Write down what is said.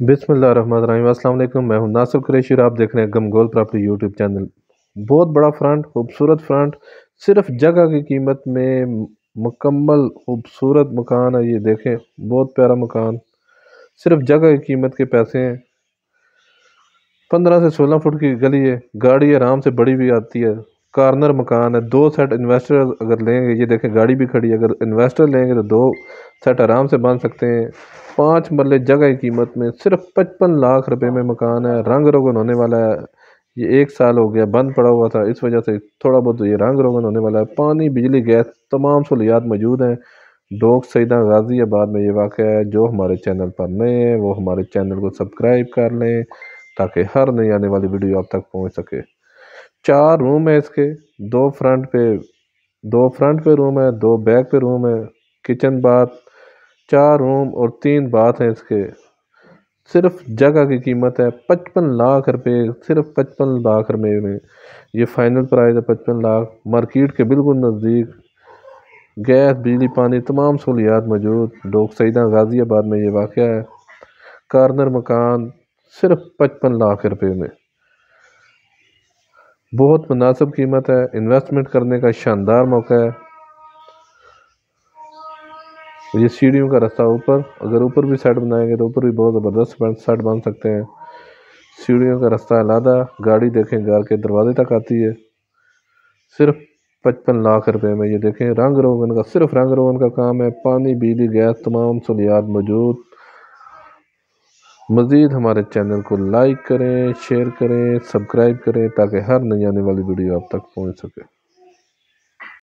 بسم اللہ الرحمن الرحیم۔ السلام علیکم، میں ہوں ناصر قریشی اور آپ دیکھ رہے ہیں گم گول پراپرٹی یوٹیوب چینل۔ بہت بڑا فرنٹ، خوبصورت فرنٹ، صرف جگہ کی قیمت میں مکمل خوبصورت مکان ہے۔ یہ دیکھیں، بہت پیارا مکان، صرف جگہ کی قیمت کے پیسے ہیں۔ 15 سے 16 فٹ کی گلی ہے، گاڑی آرام سے بڑی بھی آتی ہے۔ کارنر مکان ہے، 2 سیٹ انویسٹر اگر لیں گے، یہ دیکھیں گاڑی بھی کھڑی ہے، اگر انویسٹر لیں گے تو 2 سیٹ آرام سے بن سکتے ہیں۔ 5 مرلے جگہ کی قیمت میں صرف 55 لاکھ روپے میں مکان ہے۔ رنگ روگن ہونے والا ہے، یہ 1 سال ہو گیا بند پڑا ہوا تھا، اس وجہ سے تھوڑا بہت یہ رنگ روگن ہونے والا ہے۔ پانی، بجلی، گیس تمام سہولیات موجود ہیں۔ ڈوک سیدہ غازی آباد میں یہ واقع ہے۔ جو ہمارے چینل پر نئے ہیں وہ ہمارے چینل کو سبسکرائب کر لیں تاکہ ہر نئی آنے والی ویڈیو آپ تک پہنچ سکے۔ 4 روم ہے اس کے، 2 فرنٹ پہ روم ہے، 2 بیک پہ روم ہے، کچن باتھ، 4 روم اور 3 باتھ ہیں اس کے۔ صرف جگہ کی قیمت ہے 55 لاکھ روپے، صرف 55 لاکھ روپے میں یہ فائنل پرائز ہے۔ 55 لاکھ، مارکیٹ کے بالکل نزدیک، گیس، بجلی، پانی تمام سہولیات موجود۔ ڈوک سیدہ غازی آباد میں یہ واقع ہے۔ کارنر مکان صرف 55 لاکھ روپے میں، بہت مناسب قیمت ہے، انویسٹمنٹ کرنے کا شاندار موقع ہے۔ یہ سیڑھیوں کا راستہ اوپر، اگر اوپر بھی سیٹ بنائیں گے تو اوپر بھی بہت زبردست سیٹ بن سکتے ہیں۔ سیڑھیوں کا راستہ علیحدہ، گاڑی دیکھیں گھر کے دروازے تک آتی ہے، صرف 55 لاکھ روپے میں۔ یہ دیکھیں رنگ روگن کا، صرف رنگ روگن کا کام ہے، پانی، بجلی، گیس تمام سہولیات موجود۔ مزید ہمارے چینل کو لائک کریں، شیئر کریں، سبسکرائب کریں تاکہ ہر نئی آنے والی ویڈیو آپ تک پہنچ سکے۔